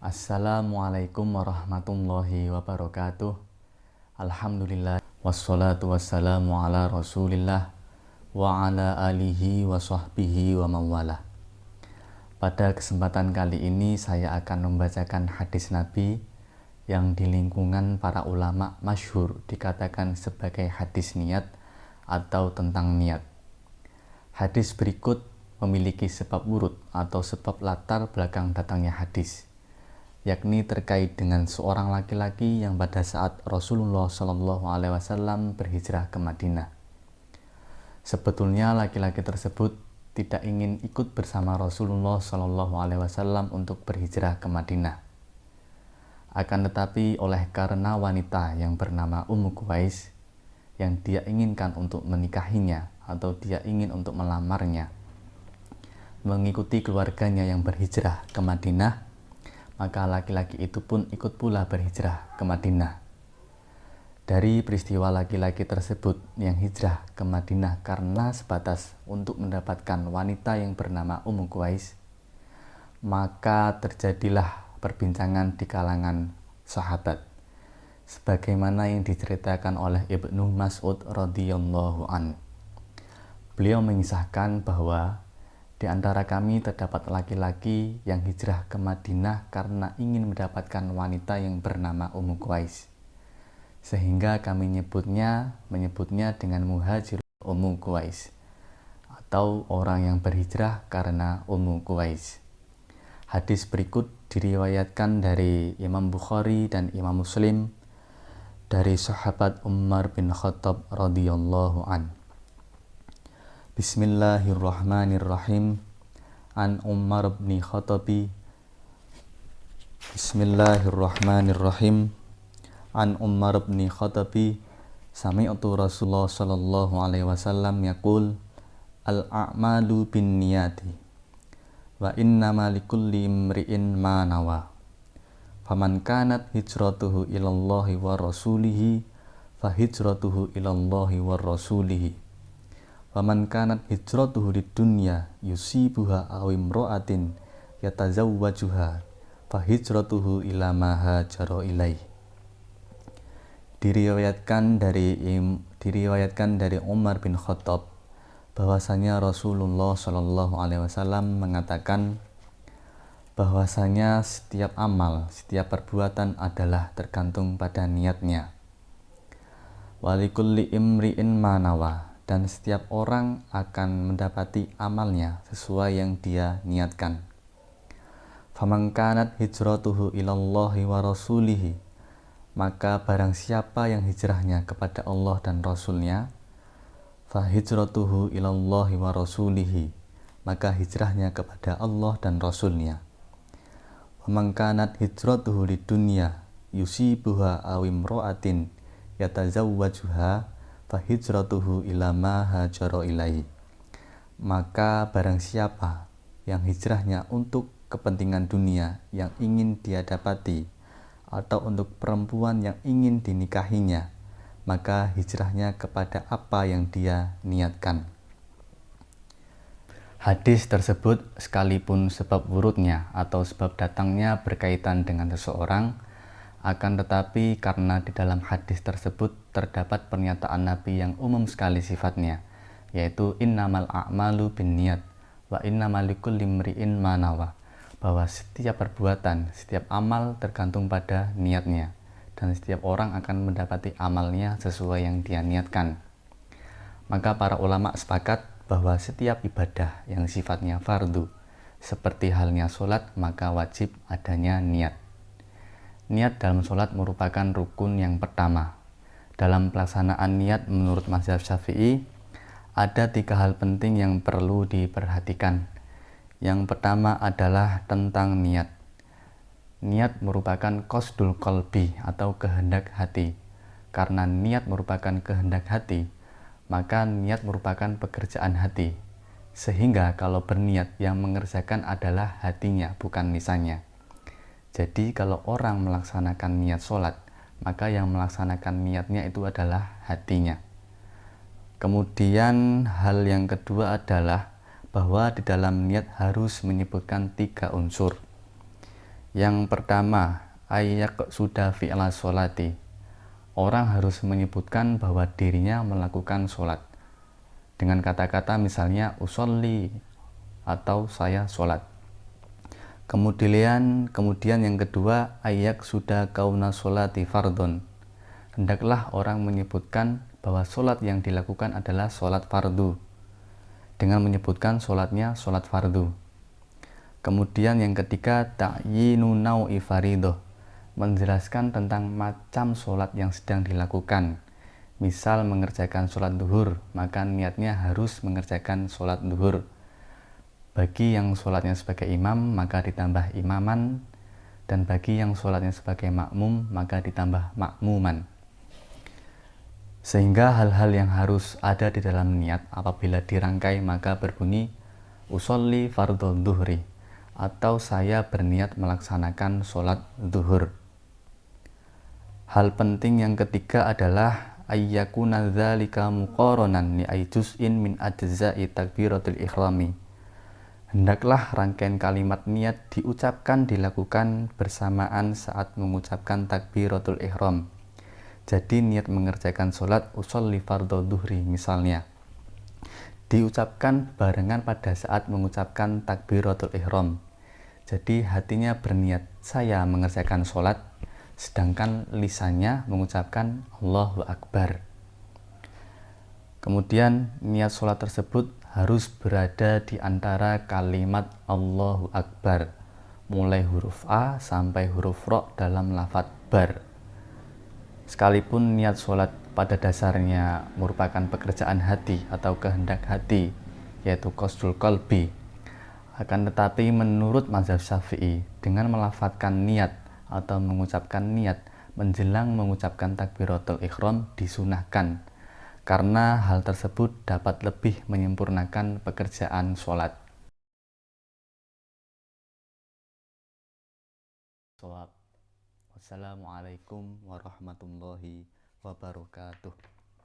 Assalamualaikum warahmatullahi wabarakatuh. Alhamdulillah wassalatu wassalamu ala Rasulillah wa ala alihi wa sahbihi wa mawalah. Pada kesempatan kali ini saya akan membacakan hadis Nabi yang di lingkungan para ulama masyhur dikatakan sebagai hadis niat atau tentang niat. Hadis berikut memiliki sebab wurud atau sebab latar belakang datangnya hadis, yakni terkait dengan seorang laki-laki yang pada saat Rasulullah SAW berhijrah ke Madinah. Sebetulnya laki-laki tersebut tidak ingin ikut bersama Rasulullah SAW untuk berhijrah ke Madinah. Akan tetapi oleh karena wanita yang bernama Ummu Qubais yang dia inginkan untuk menikahinya atau dia ingin untuk melamarnya, mengikuti keluarganya yang berhijrah ke Madinah, maka laki-laki itu pun ikut pula berhijrah ke Madinah. Dari peristiwa laki-laki tersebut yang hijrah ke Madinah karena sebatas untuk mendapatkan wanita yang bernama Ummu Qubais, maka terjadilah perbincangan di kalangan sahabat, sebagaimana yang diceritakan oleh Ibnu Mas'ud radhiyallahu an. Beliau mengisahkan bahwa di antara kami terdapat laki-laki yang hijrah ke Madinah karena ingin mendapatkan wanita yang bernama Ummu Qubais, sehingga kami menyebutnya dengan muhajir Ummu Qubais, atau orang yang berhijrah karena Ummu Qubais. Hadis berikut diriwayatkan dari Imam Bukhari dan Imam Muslim dari sahabat Umar bin Khattab radhiyallahu an. Bismillahirrahmanirrahim. An Umar bin Khattabi. Bismillahirrahmanirrahim. An Umar bin Khattabi sami'tu Rasulullah sallallahu alaihi wasallam yaqul al-a'malu binniyati wa innama likulli imri'in ma nawa. Faman kanat hijratuhu ilallahi wa rasulihi fa hijratuhu ilallahi wa rasulihi. Faman kanat hijratuhu lidunya yusibuha aw imra'atin yatazawwajuha fa hijratuhu ila ma hajara ilaih. Diriwayatkan dari Umar bin Khattab bahwasanya Rasulullah Shallallahu Alaihi Wasallam mengatakan bahwasanya setiap amal, setiap perbuatan adalah tergantung pada niatnya. Walikulli imri'in manawa, dan setiap orang akan mendapati amalnya sesuai yang dia niatkan. Faman kanat hijratuhu ilallahi wa rasulihi, maka barang siapa yang hijrahnya kepada Allah dan Rasulnya, fa hijratuhu ilallahi wa rasulihi, maka hijrahnya kepada Allah dan Rasulnya. Faman kanat hijratuhu lidunya yusibuha aw imra'atin yatazawwajuha fa hijratuhu ila ma hajara ilaihi, maka barang siapa yang hijrahnya untuk kepentingan dunia yang ingin dia dapati atau untuk perempuan yang ingin dinikahinya, maka hijrahnya kepada apa yang dia niatkan. Hadis tersebut sekalipun sebab wurudnya atau sebab datangnya berkaitan dengan seseorang, akan tetapi karena di dalam hadis tersebut terdapat pernyataan Nabi yang umum sekali sifatnya, yaitu innamal a'malu binniyat wa innamal likulli imri'in ma nawa, bahwa setiap perbuatan, setiap amal tergantung pada niatnya, dan setiap orang akan mendapati amalnya sesuai yang dia niatkan. Maka para ulama sepakat bahwa setiap ibadah yang sifatnya fardu, seperti halnya sholat, maka wajib adanya niat. Niat dalam sholat merupakan rukun yang pertama. Dalam pelaksanaan niat menurut mazhab Syafi'i, ada 3 hal penting yang perlu diperhatikan. Yang pertama adalah tentang niat. Niat merupakan qasdul qalbi atau kehendak hati. Karena niat merupakan kehendak hati, maka niat merupakan pekerjaan hati. Sehingga kalau berniat yang mengerjakan adalah hatinya, bukan lisannya. Jadi kalau orang melaksanakan niat sholat, maka yang melaksanakan niatnya itu adalah hatinya. Kemudian hal yang kedua adalah bahwa di dalam niat harus menyebutkan 3 unsur. Yang pertama, ayyak sudah fi'la sholati. Orang harus menyebutkan bahwa dirinya melakukan sholat dengan kata-kata misalnya usolli atau saya sholat. Kemudian yang kedua, ayyak sudah kauna sholati fardon. Hendaklah orang menyebutkan bahwa sholat yang dilakukan adalah sholat fardu dengan menyebutkan sholatnya sholat fardu. Kemudian yang ketiga, ta'yinu nau'i faridoh, menjelaskan tentang macam sholat yang sedang dilakukan. Misal mengerjakan sholat duhur, maka niatnya harus mengerjakan sholat duhur. Bagi yang sholatnya sebagai imam, maka ditambah imaman, dan bagi yang sholatnya sebagai makmum, maka ditambah makmuman. Sehingga hal-hal yang harus ada di dalam niat apabila dirangkai maka berbunyi usolli fardhu duhri, atau saya berniat melaksanakan sholat duhur. Hal penting yang ketiga adalah ayyakuna dzalika muqaranan li juz'in min ajza'i takbiratul ikhrami. Hendaklah rangkaian kalimat niat dilakukan bersamaan saat mengucapkan takbiratul ihram. Jadi niat mengerjakan sholat usolli fardhu duhri misalnya diucapkan barengan pada saat mengucapkan takbiratul ihram. Jadi hatinya berniat saya mengerjakan sholat, sedangkan lisannya mengucapkan Allahu Akbar. Kemudian niat sholat tersebut harus berada di antara kalimat Allahu Akbar, mulai huruf A sampai huruf Ro dalam lafadz bar. Sekalipun niat sholat pada dasarnya merupakan pekerjaan hati atau kehendak hati, yaitu qasdul qalbi, akan tetapi menurut mazhab Syafi'i, dengan melafadzkan niat atau mengucapkan niat menjelang mengucapkan takbiratul ihram disunahkan, karena hal tersebut dapat lebih menyempurnakan pekerjaan sholat. Wassalamualaikum warahmatullahi wabarakatuh.